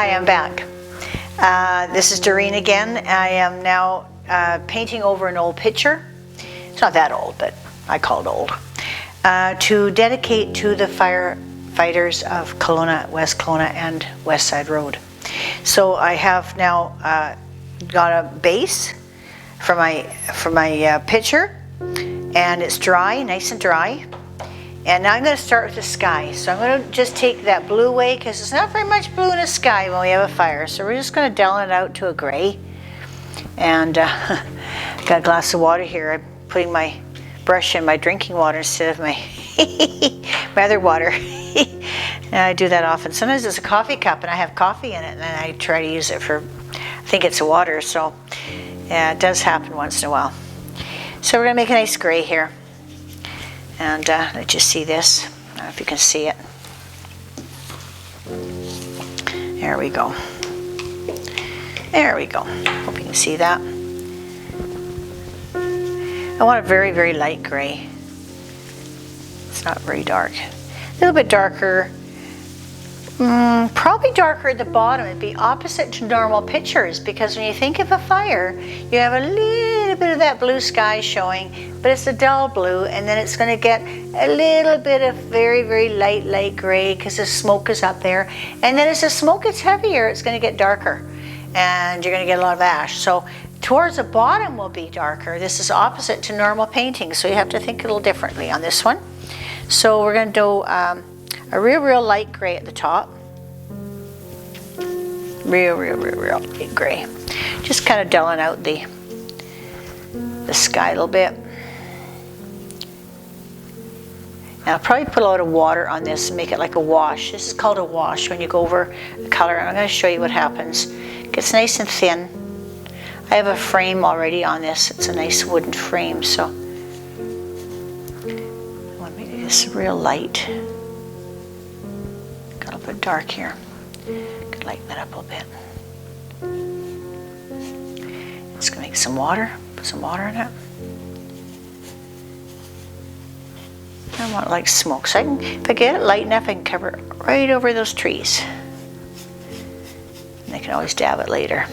Hi, I'm back. This is Doreen again. I am now painting over an old picture. It's not that old, but I call it old. To dedicate to the firefighters of Kelowna, West Kelowna and West Side Road. So I have now got a base for my picture, and it's dry, nice and dry. And now I'm going to start with the sky. So I'm going to just take that blue away because there's not very much blue in the sky when we have a fire. So we're just going to dull it out to a gray. And got a glass of water here. I'm putting my brush in my drinking water instead of my my other water. And I do that often. Sometimes it's a coffee cup and I have coffee in it, and then I try to use it for, I think it's water. So yeah, it does happen once in a while. So we're going to make a nice gray here. And let you see this. I don't know if you can see it. There we go. There we go. Hope you can see that. I want a very, very light gray. It's not very dark. A little bit darker. Probably darker at the bottom. It'd be opposite to normal pictures, because when you think of a fire, you have a little bit of that blue sky showing, but it's a dull blue, and then it's going to get a little bit of very, very light gray because the smoke is up there. And then as the smoke gets heavier, it's going to get darker, and you're going to get a lot of ash. So towards the bottom will be darker. This is opposite to normal painting, so you have to think a little differently on this one. So we're going to do a real light gray at the top. Real light gray. Just kind of dulling out the sky a little bit. And I'll probably put a lot of water on this and make it like a wash. This is called a wash when you go over the color. And I'm going to show you what happens. It gets nice and thin. I have a frame already on this. It's a nice wooden frame, so I want to make this real light. Got a little bit dark here. Could lighten that up a little bit. Just gonna make some water. Put some water in it. I want it like smoke, so I can, if I get it light enough, I can cover it right over those trees. And I can always dab it later.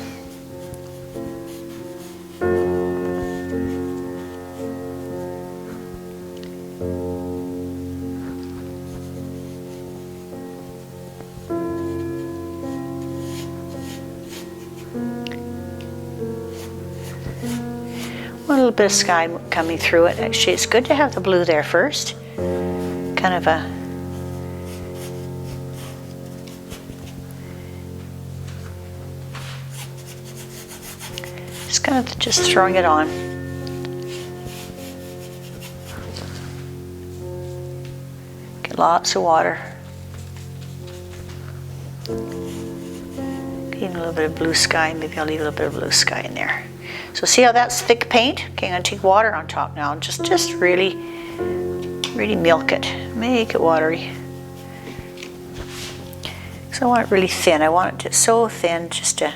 A little bit of sky coming through it. Actually, it's good to have the blue there first. Kind of a just throwing it on. Get lots of water. Even a little bit of blue sky. Maybe I'll leave a little bit of blue sky in there. So see how that's thick paint? Okay, I'm going to take water on top now and just really milk it. Make it watery. So I want it really thin. I want it so thin just to...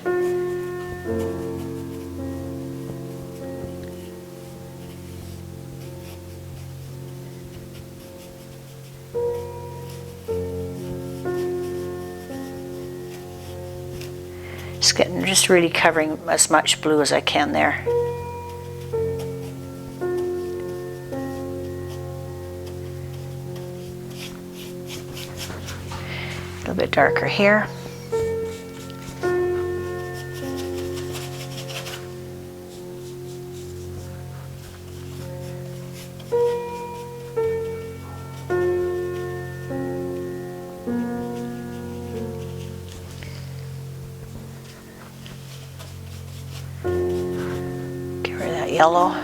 Just really covering as much blue as I can there. A little bit darker here. Yellow.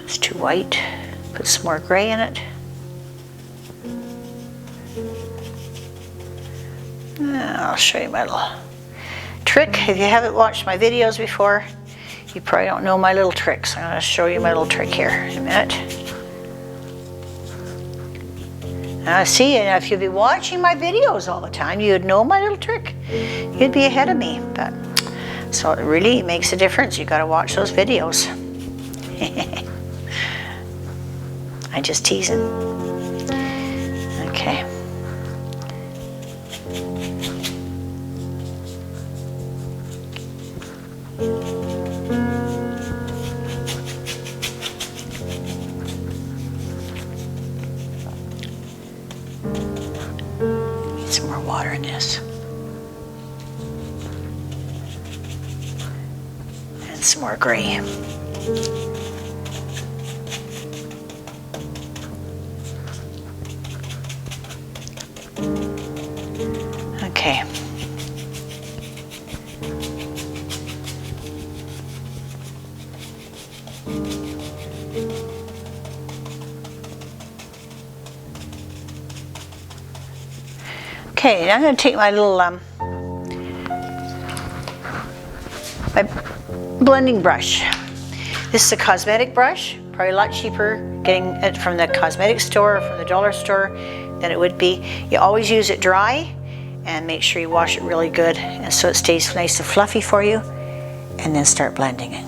It's too white. Put some more gray in it. I'll show you my little trick, if you haven't watched my videos before, you probably don't know my little tricks. I'm going to show you my little trick here in a minute. See, and if you'd be watching my videos all the time, you'd know my little trick. You'd be ahead of me. But so it really makes a difference. You got to watch those videos. I'm just teasing. Okay. Need some more water in this. And some more gray. Okay. Okay, I'm going to take my little my blending brush. This is a cosmetic brush, probably a lot cheaper getting it from the cosmetic store or from the dollar store than it would be. You always use it dry and make sure you wash it really good and so it stays nice and fluffy for you, and then start blending it.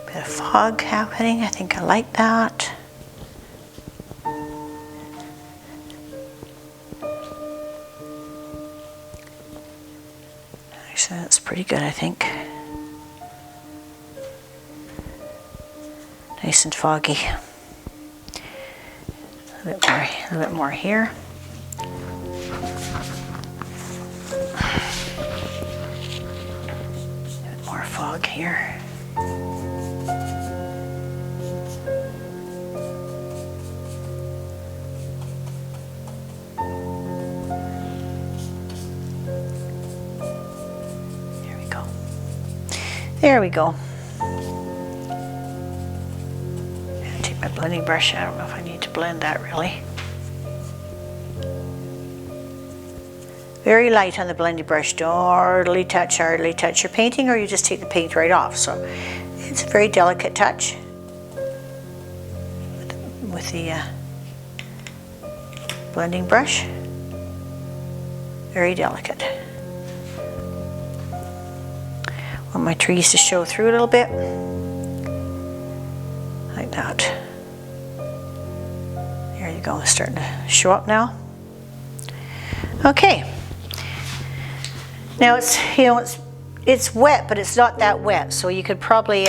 Bit of fog happening, I think I like that. Actually, that's pretty good, I think. Nice and foggy. A little bit more here. A bit more fog here. There we go. I'll take my blending brush. I don't know if I need to blend that really. Very light on the blending brush. Don't hardly touch your painting, or you just take the paint right off. So it's a very delicate touch with the blending brush. Very delicate. Want my trees to show through a little bit, like that. There you go, it's starting to show up now. Okay. Now it's wet, but it's not that wet, so you could probably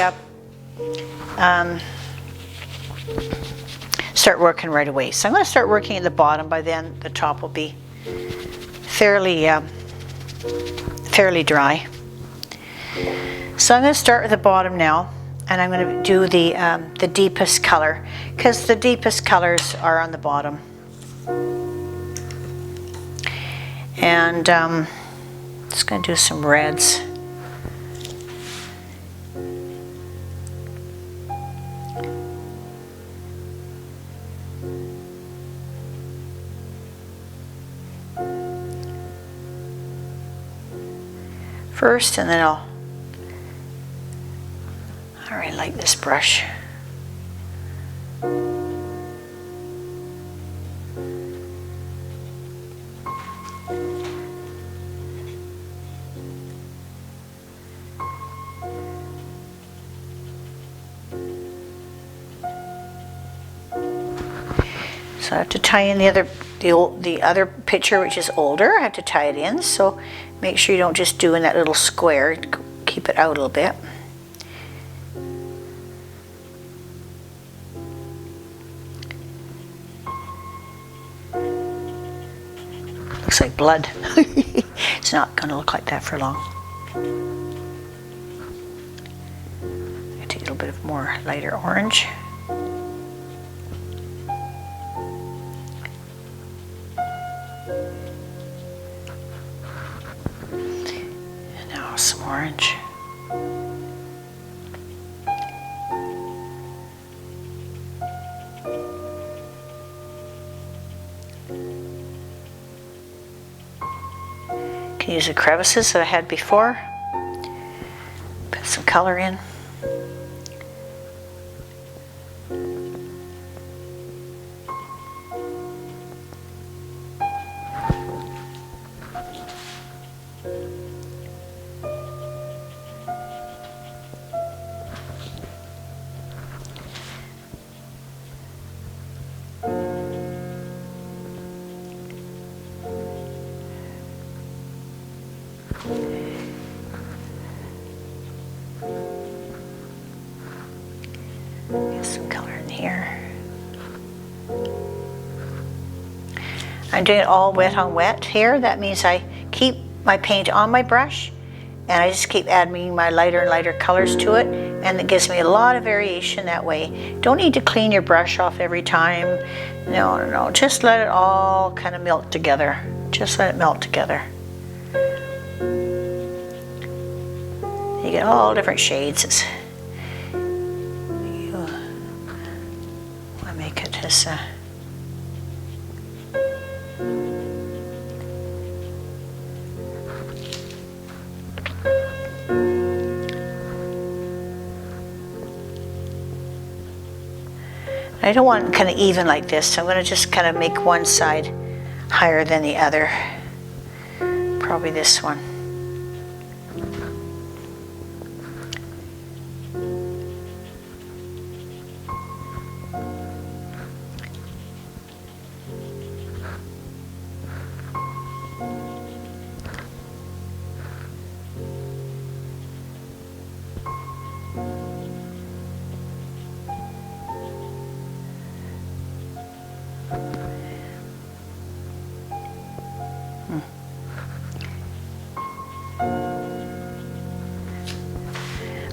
start working right away. So I'm going to start working at the bottom. By then, the top will be fairly dry. So I'm going to start at the bottom now, and I'm going to do the deepest color, because the deepest colors are on the bottom. And just going to do some reds. First, and then I really like this brush. So I have to tie in the other picture, which is older. I have to tie it in, so make sure you don't just do in that little square. Keep it out a little bit. Looks like blood. It's not going to look like that for long. I take a little bit of more lighter orange. orange. Can use the crevices that I had before. Put some color in. Get some color in here. I'm doing it all wet on wet here. That means I keep my paint on my brush and I just keep adding my lighter and lighter colors to it, and it gives me a lot of variation that way. Don't need to clean your brush off every time. No. Just let it all kind of melt together. Just let it melt together. You get all different shades. I make it as I don't want it kind of even like this, so I'm going to just kind of make one side higher than the other. Probably this one.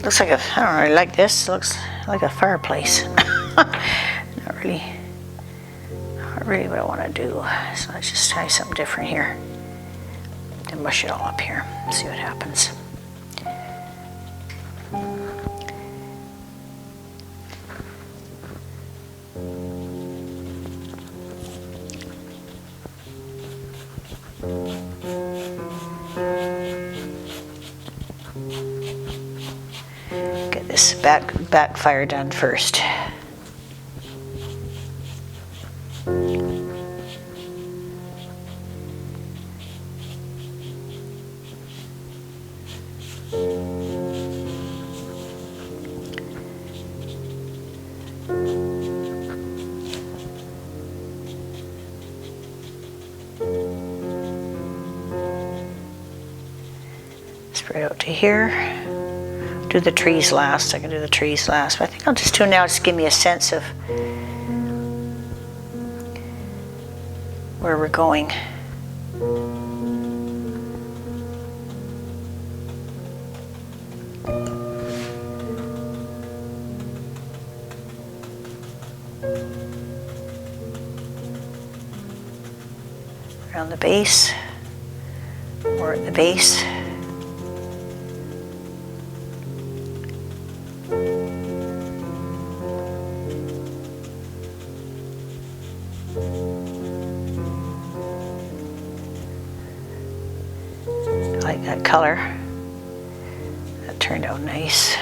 Looks like I don't really like this. It looks like a fireplace. Not really what I want to do. So let's just try something different here. And mush it all up here. See what happens. Get this backfire done first. Spread out to here. Do the trees last. I can do the trees last, but I think I'll just do it now. Just give me a sense of where we're going. Around the base, or at the base. I like that color. That turned out nice.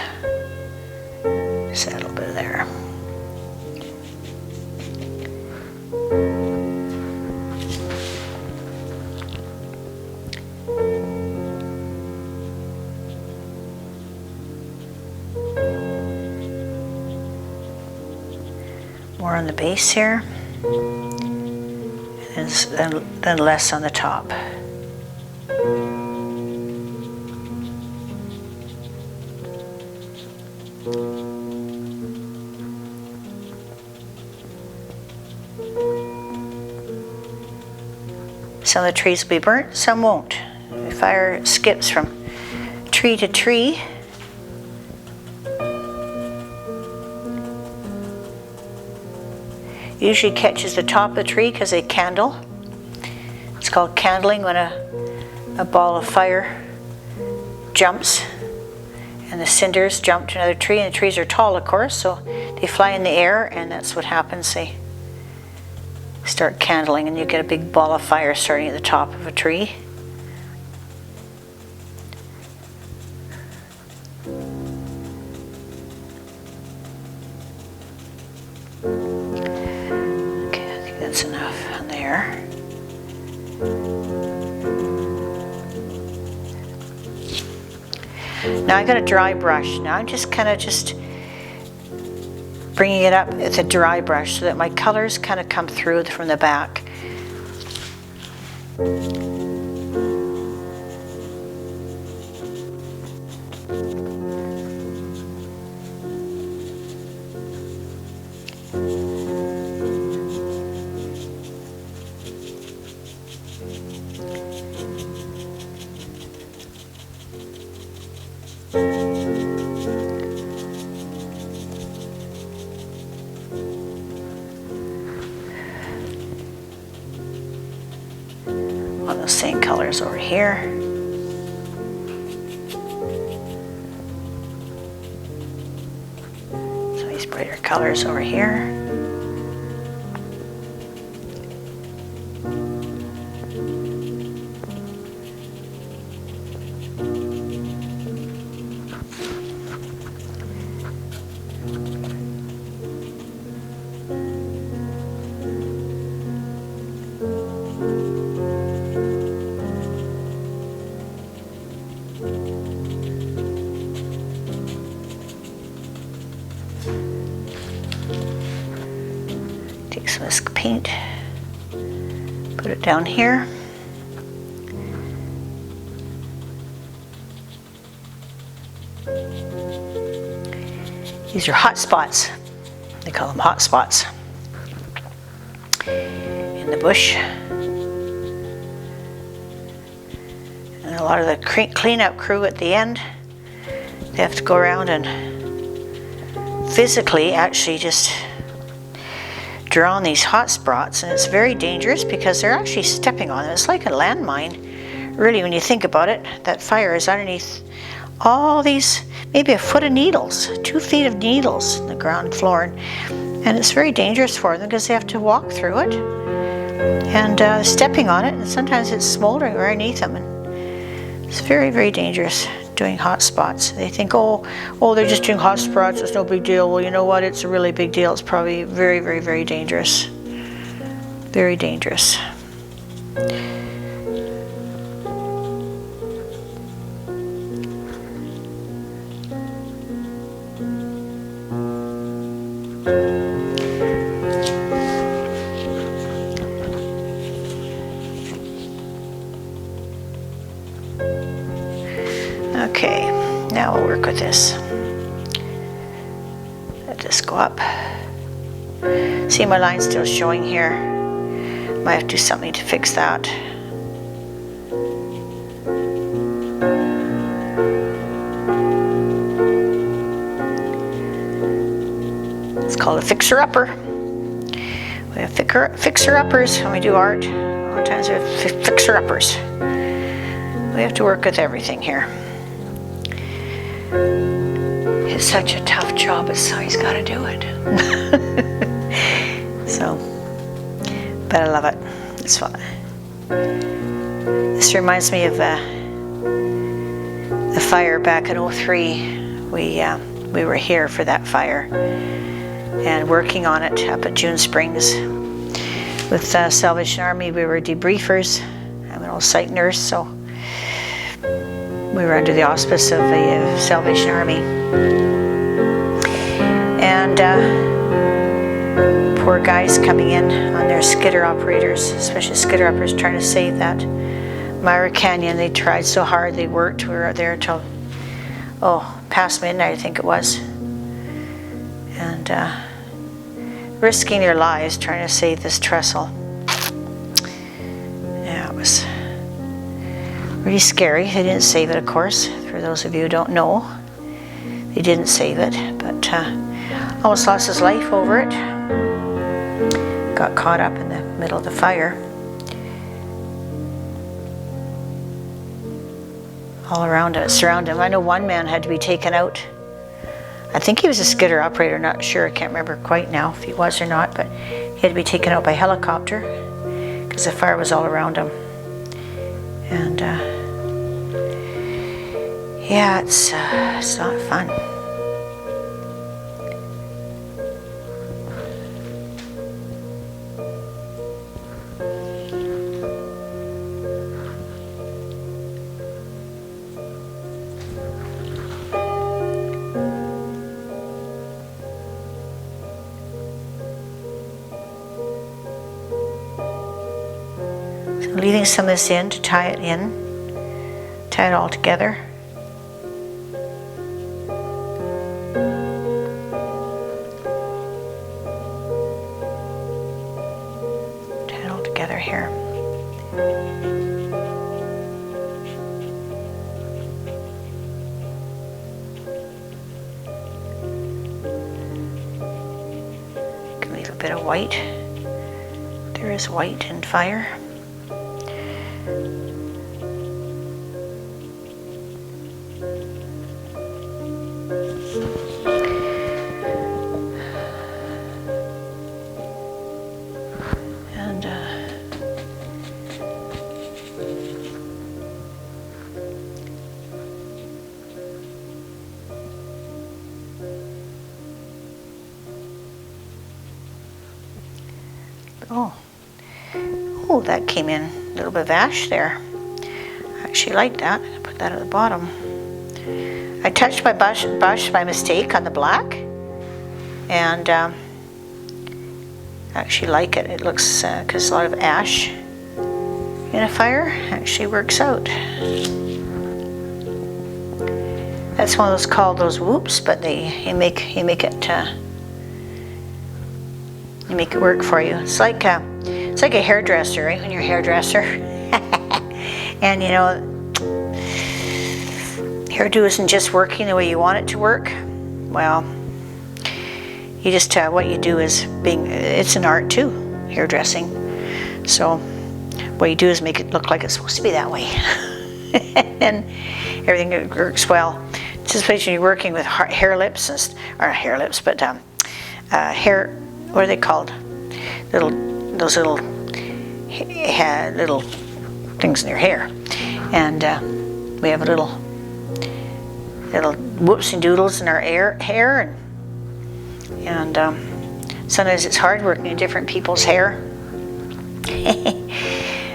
Just add a little bit there. More on the base here, and then less on the top. Some of the trees will be burnt, some won't. The fire skips from tree to tree. Usually catches the top of the tree because they candle. It's called candling when a ball of fire jumps. and the cinders jump to another tree, and the trees are tall, of course, so they fly in the air, and that's what happens. They start candling, and you get a big ball of fire starting at the top of a tree. Okay, I think that's enough on there. Now I got a dry brush. Now I'm just kind of bringing it up with a dry brush so that my colors kind of come through from the back. On the same colors over here. So these brighter colors over here. Take some of this paint, put it down here. These are hot spots. They call them hot spots in the bush. And a lot of the cleanup crew at the end, they have to go around and physically actually just draw on these hot spots, and it's very dangerous because they're actually stepping on it. It's like a landmine, really, when you think about it. That fire is underneath all these, maybe a foot of needles, 2 feet of needles in the ground floor, and it's very dangerous for them because they have to walk through it and stepping on it, and sometimes it's smoldering right underneath them, and it's very, very dangerous doing hot spots. They think, oh, they're just doing hot spots, it's no big deal. Well, you know what, it's a really big deal. It's probably very, very, very dangerous. Very dangerous. Okay, now we'll work with this. Let this go up. See, my line's still showing here. Might have to do something to fix that. It's called a fixer-upper. We have fixer-uppers when we do art. A lot of times we have fixer-uppers. We have to work with everything here. It's such a tough job, it's how he's got to do it. So, but I love it. It's fun. This reminds me of the fire back in '03. We were here for that fire and working on it up at June Springs with Salvation Army. We were debriefers. I'm an old site nurse, so we were under the auspice of the Salvation Army. And poor guys coming in on their skidder operators, especially skidder operators trying to save that Myra Canyon. They tried so hard, they worked. We were there till, past midnight, I think it was. And risking their lives trying to save this trestle. Yeah, it was really scary. They didn't save it, of course. For those of you who don't know, they didn't save it, but almost lost his life over it. Got caught up in the middle of the fire. all around us, surround him. I know one man had to be taken out. I think he was a skidder operator, not sure, I can't remember quite now if he was or not, but he had to be taken out by helicopter because the fire was all around him. And yeah, it's not fun. Leaving some of this in to tie it in, tie it all together. Tie it all together here. Give me a little bit of white. There is white in fire. Oh, that came in a little bit of ash there. I actually like that. I put that at the bottom. I touched my brush by mistake on the black, and I actually like it. It looks, because a lot of ash in a fire actually works out. That's one of those called those whoops, but you make it work for you. It's like a hairdresser, right? When you're a hairdresser, and you know, hairdo isn't just working the way you want it to work. Well, you just what you do is it's an art too, hairdressing. So what you do is make it look like it's supposed to be that way, and everything works well. Just when you're working with hair lips, or hair lips, but hair. What are they called? Those little things in your hair, and we have little whoops and doodles in our hair, and sometimes it's hard working in different people's hair.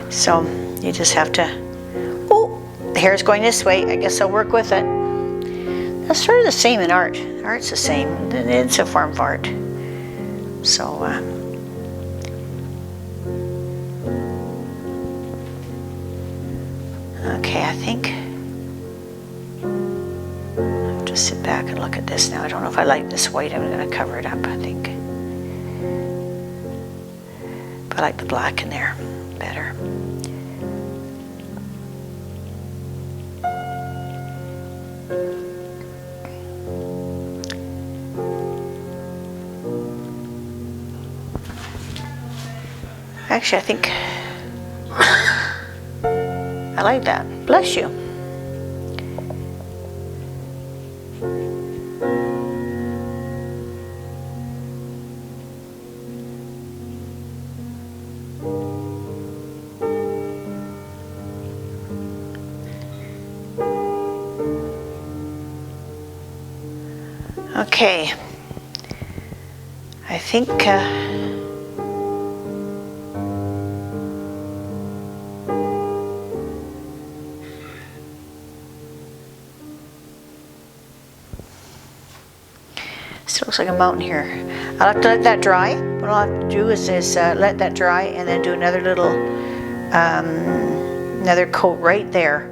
So you just have to. Oh, the hair's going this way. I guess I'll work with it. That's sort of the same in art. Art's the same. It's a form of art. So okay, I think I'll just sit back and look at this now. I don't know if I like this white. I'm going to cover it up, I think. But I like the black in there better. Actually, I think I like that. Bless you. Okay. I think looks like a mountain here. I'll have to let that dry. What I'll have to do is let that dry and then do another little another coat right there.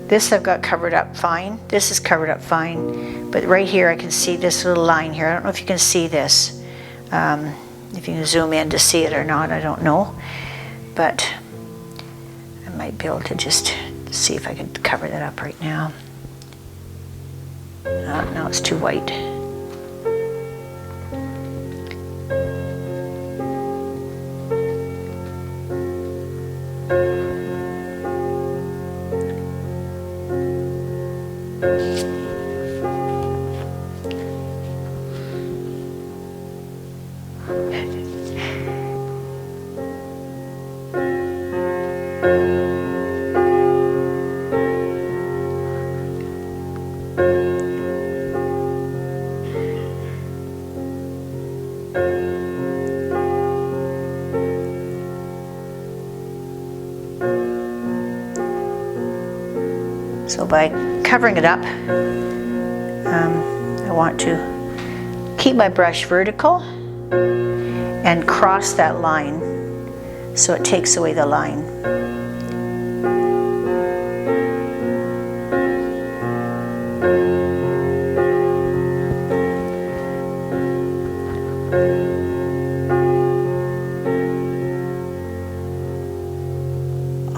This I've got covered up fine. This is covered up fine, but right here I can see this little line here. I don't know if you can see this. If you can zoom in to see it or not, I don't know, but I might be able to just see if I can cover that up right now. No, it's too white. So by covering it up, I want to keep my brush vertical and cross that line so it takes away the line.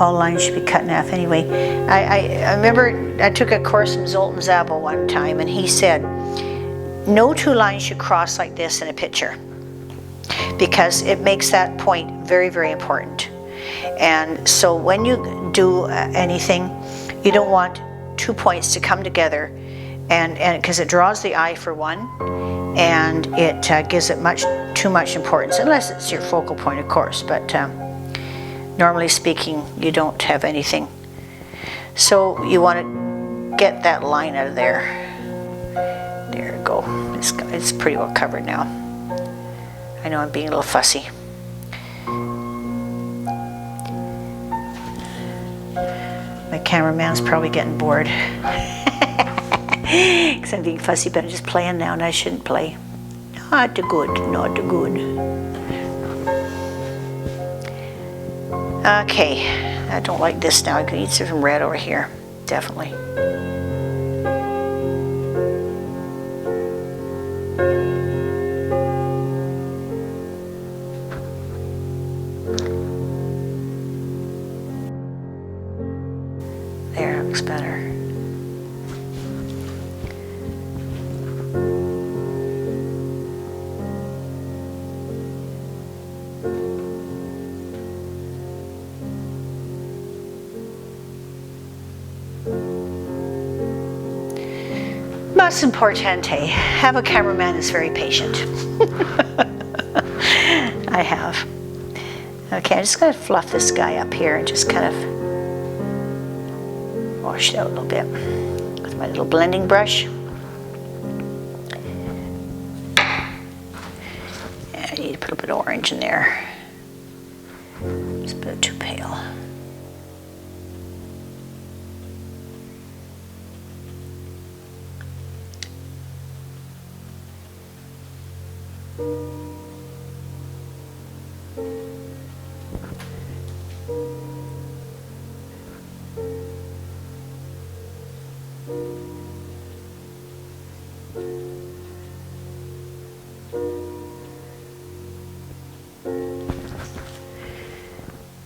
All lines should be cut in half anyway. I remember I took a course from Zoltan Zabel one time, and he said no two lines should cross like this in a picture, because it makes that point very, very important. And so when you do anything, you don't want 2 points to come together, and because it draws the eye for one, and it gives it too much importance, unless it's your focal point, of course. But normally speaking, you don't have anything. So you want to get that line out of there. There you go. It's pretty well covered now. I know I'm being a little fussy. My cameraman's probably getting bored. Because I'm being fussy, but I'm just playing now, and I shouldn't play. Not good, not good. Okay, I don't like this now. I could use some red over here, definitely. There, looks better. Most importante, have a cameraman who's very patient. I have. Okay, I'm just going to fluff this guy up here and just kind of wash it out a little bit with my little blending brush. And I need to put a bit of orange in there. It's a bit too pale.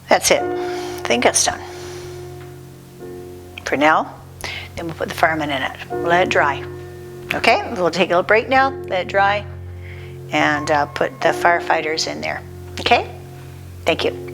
That's it. I think that's done. For now, then we'll put the fireman in it. We'll let it dry. Okay, we'll take a little break now, let it dry, and put the firefighters in there. Okay? Thank you.